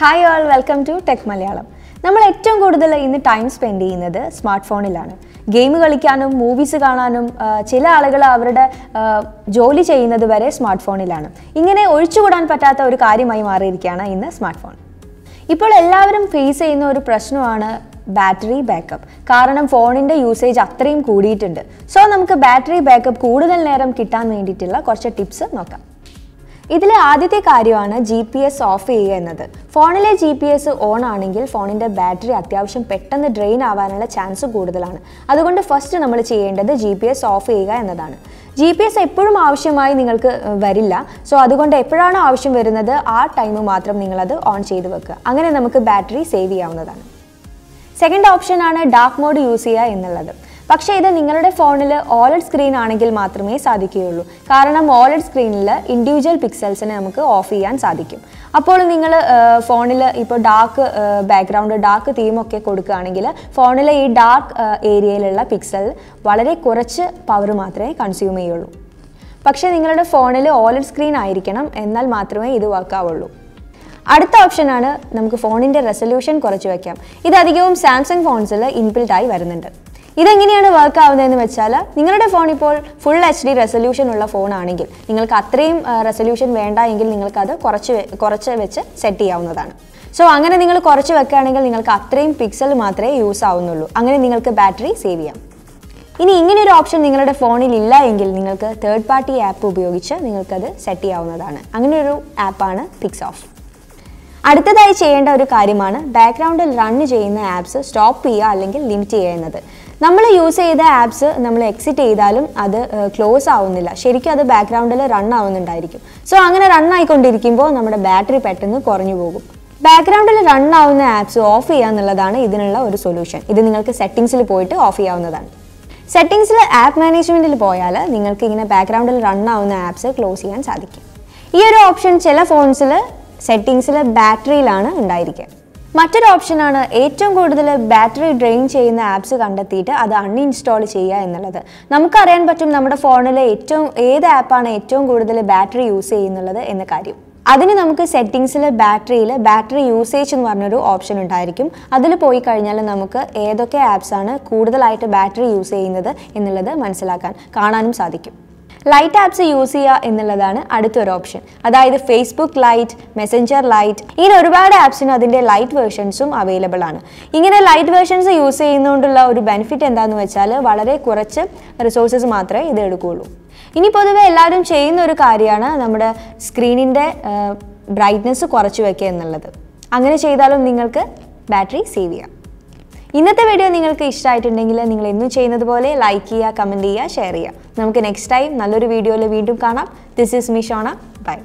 Hi all, welcome to Tech Malayalam. നമ്മൾ ഏറ്റവും കൂടുതൽ ഇന്ന് ടൈം സ്പെൻഡ് ചെയ്യുന്നത് സ്മാർട്ട് ഫോണിലാണ്. ഗെയിം കളിക്കാനും മൂവീസ് കാണാനും ചില ആളുകൾ അവരുടെ ജോലി ചെയ്യുന്നത് വരെ സ്മാർട്ട് ഫോണിലാണ്. ഇങ്ങനെ ഒഴിച്ചുകൂടാൻ പറ്റാത്ത ഒരു കാര്യമായി മാറിയിരിക്കുകയാണ് ഇന്ന് സ്മാർട്ട് ഫോൺ. ഇപ്പോൾ എല്ലാവരും ഫേസ് ചെയ്യുന്ന ഒരു പ്രശ്നമാണ് ബാറ്ററി ബാക്കപ്പ്. കാരണം ഫോണിൻ്റെ യൂസേജ് അത്രയും കൂടിയിട്ടുണ്ട്. സോ നമുക്ക് ബാറ്ററി ബാക്കപ്പ് കൂടുതൽ നേരം കിട്ടാൻ വേണ്ടിയിട്ടുള്ള കുറച്ച് ടിപ്സ് നോക്കാം. ഇതിലെ ആദ്യത്തെ കാര്യമാണ് GPS ഓഫ് ചെയ്യുക എന്നത്. ഫോണിലെ GPS ഓൺ ആണെങ്കിൽ ഫോണിൻ്റെ ബാറ്ററി അത്യാവശ്യം പെട്ടെന്ന് ഡ്രെയിൻ ആവാനുള്ള ചാൻസ് കൂടുതലാണ്. അതുകൊണ്ട് ഫസ്റ്റ് നമ്മൾ ചെയ്യേണ്ടത് GPS ഓഫ് ചെയ്യുക എന്നതാണ്. GPS എപ്പോഴും ആവശ്യമായി നിങ്ങൾക്ക് വരില്ല. സോ അതുകൊണ്ട് എപ്പോഴാണ് ആവശ്യം വരുന്നത് ആ ടൈം മാത്രം നിങ്ങളത് ഓൺ ചെയ്ത് വെക്കുക. അങ്ങനെ നമുക്ക് ബാറ്ററി സേവ് ചെയ്യാവുന്നതാണ്. സെക്കൻഡ് ഓപ്ഷനാണ് ഡാർക്ക് മോഡ് യൂസ് ചെയ്യുക എന്നുള്ളത്. പക്ഷേ ഇത് നിങ്ങളുടെ ഫോണിൽ OLED സ്ക്രീൻ ആണെങ്കിൽ മാത്രമേ സാധിക്കുകയുള്ളൂ. കാരണം OLED സ്ക്രീനിൽ ഇൻഡിവിജ്വൽ പിക്സൽസിനെ നമുക്ക് ഓഫ് ചെയ്യാൻ സാധിക്കും. അപ്പോൾ നിങ്ങൾ ഫോണിൽ ഇപ്പോൾ ഡാർക്ക് ബാക്ക്ഗ്രൗണ്ട് ഡാർക്ക് തീമൊക്കെ കൊടുക്കുകയാണെങ്കിൽ ഫോണിലെ ഈ ഡാർക്ക് ഏരിയയിലുള്ള പിക്സൽ വളരെ കുറച്ച് പവർ മാത്രമേ കൺസ്യൂം ചെയ്യുള്ളൂ. പക്ഷേ നിങ്ങളുടെ ഫോണിൽ OLED സ്ക്രീൻ ആയിരിക്കണം, എന്നാൽ മാത്രമേ ഇത് വർക്ക് ആവുള്ളൂ. അടുത്ത ഓപ്ഷനാണ് നമുക്ക് ഫോണിൻ്റെ റെസൊല്യൂഷൻ കുറച്ച് വയ്ക്കാം. ഇത് അധികവും സാംസങ് ഫോൺസിൽ ഇൻബിൽട്ടായി വരുന്നുണ്ട്. ഇതെങ്ങനെയാണ് വർക്ക് ആവുന്നതെന്ന് വെച്ചാൽ നിങ്ങളുടെ ഫോൺ ഇപ്പോൾ ഫുൾ HD റെസൊല്യൂഷൻ ഉള്ള ഫോണാണെങ്കിൽ നിങ്ങൾക്ക് അത്രയും റെസൊല്യൂഷൻ വേണ്ട എങ്കിൽ നിങ്ങൾക്കത് കുറച്ച് വെച്ച് സെറ്റ് ചെയ്യാവുന്നതാണ്. സോ അങ്ങനെ നിങ്ങൾ കുറച്ച് വെക്കുകയാണെങ്കിൽ നിങ്ങൾക്ക് അത്രയും പിക്സൽ മാത്രമേ യൂസ് ആവുന്നുള്ളൂ. അങ്ങനെ നിങ്ങൾക്ക് ബാറ്ററി സേവ് ചെയ്യാം. ഇനി ഇങ്ങനെയൊരു ഓപ്ഷൻ നിങ്ങളുടെ ഫോണിൽ ഇല്ല എങ്കിൽ നിങ്ങൾക്ക് തേർഡ് പാർട്ടി ആപ്പ് ഉപയോഗിച്ച് നിങ്ങൾക്കത് സെറ്റ് ചെയ്യാവുന്നതാണ്. അങ്ങനെയൊരു ആപ്പാണ് Pixoff. അടുത്തതായി ചെയ്യേണ്ട ഒരു കാര്യമാണ് ബാക്ക്ഗ്രൗണ്ടിൽ റൺ ചെയ്യുന്ന ആപ്സ് സ്റ്റോപ്പ് ചെയ്യുക അല്ലെങ്കിൽ ലിമിറ്റ് ചെയ്യുക എന്നത്. നമ്മൾ യൂസ് ചെയ്ത ആപ്സ് നമ്മൾ എക്സിറ്റ് ചെയ്താലും അത് ക്ലോസ് ആവുന്നില്ല, ശരിക്കും അത് ബാക്ക്ഗ്രൗണ്ടിൽ റൺ ആവുന്നുണ്ടായിരിക്കും. സോ അങ്ങനെ റൺ ആയിക്കൊണ്ടിരിക്കുമ്പോൾ നമ്മുടെ ബാറ്ററി പെട്ടെന്ന് കുറഞ്ഞു പോകും. ബാക്ക്ഗ്രൗണ്ടിൽ റൺ ആവുന്ന ആപ്സ് ഓഫ് ചെയ്യുക എന്നുള്ളതാണ് ഇതിനുള്ള ഒരു സൊല്യൂഷൻ. ഇത് നിങ്ങൾക്ക് സെറ്റിംഗ്സിൽ പോയിട്ട് ഓഫ് ചെയ്യാവുന്നതാണ്. സെറ്റിംഗ്സിൽ ആപ്പ് മാനേജ്മെൻറ്റിൽ പോയാൽ നിങ്ങൾക്ക് ഇങ്ങനെ ബാക്ക്ഗ്രൗണ്ടിൽ റൺ ആവുന്ന ആപ്സ് ക്ലോസ് ചെയ്യാൻ സാധിക്കും. ഈ ഒരു ഓപ്ഷൻ ചില ഫോൺസിൽ സെറ്റിംഗ്സിൽ ബാറ്ററിയിലാണ് ഉണ്ടായിരിക്കുക. മറ്റൊരു ഓപ്ഷനാണ് ഏറ്റവും കൂടുതൽ ബാറ്ററി ഡ്രെയിൻ ചെയ്യുന്ന ആപ്സ് കണ്ടെത്തിയിട്ട് അത് അൺഇൻസ്റ്റാൾ ചെയ്യുക എന്നുള്ളത്. നമുക്കറിയാൻ പറ്റും നമ്മുടെ ഫോണിൽ ഏത് ആപ്പാണ് ഏറ്റവും കൂടുതൽ ബാറ്ററി യൂസ് ചെയ്യുന്നുള്ളത് എന്ന കാര്യം. അതിന് നമുക്ക് സെറ്റിംഗ്സിൽ ബാറ്ററി യൂസേജ് എന്ന് പറഞ്ഞൊരു ഓപ്ഷൻ ഉണ്ടായിരിക്കും. അതിൽ പോയി കഴിഞ്ഞാൽ നമുക്ക് ഏതൊക്കെ ആപ്സാണ് കൂടുതലായിട്ട് ബാറ്ററി യൂസ് ചെയ്യുന്നത് എന്നുള്ളത് കാണാനും സാധിക്കും. ലൈറ്റ് ആപ്സ് യൂസ് ചെയ്യുക എന്നുള്ളതാണ് അടുത്തൊരു ഓപ്ഷൻ. അതായത് ഫേസ്ബുക്ക് ലൈറ്റ്, മെസ്സഞ്ചർ ലൈറ്റ്, ഇങ്ങനെ ഒരുപാട് ആപ്സിന് അതിൻ്റെ ലൈറ്റ് വേർഷൻസും അവൈലബിൾ ആണ്. ഇങ്ങനെ ലൈറ്റ് വേർഷൻസ് യൂസ് ചെയ്യുന്നതുകൊണ്ടുള്ള ഒരു ബെനിഫിറ്റ് എന്താണെന്ന് വെച്ചാൽ വളരെ കുറച്ച് റിസോഴ്സസ് മാത്രമേ ഇത് എടുക്കുകയുള്ളൂ. ഇനി പൊതുവെ എല്ലാവരും ചെയ്യുന്ന ഒരു കാര്യമാണ് നമ്മുടെ സ്ക്രീനിൻ്റെ ബ്രൈറ്റ്നസ് കുറച്ച് വയ്ക്കുക എന്നുള്ളത്. അങ്ങനെ ചെയ്താലും നിങ്ങൾക്ക് ബാറ്ററി സേവ് ചെയ്യാം. ഇന്നത്തെ വീഡിയോ നിങ്ങൾക്ക് ഇഷ്ടമായിട്ടുണ്ടെങ്കിൽ നിങ്ങൾ എന്നും ചെയ്യുന്നത് പോലെ ലൈക്ക് ചെയ്യുക, കമൻറ്റ് ചെയ്യുക, ഷെയർ ചെയ്യുക. നമുക്ക് നെക്സ്റ്റ് ടൈം നല്ലൊരു വീഡിയോയിൽ വീണ്ടും കാണാം. This is me Shona. By.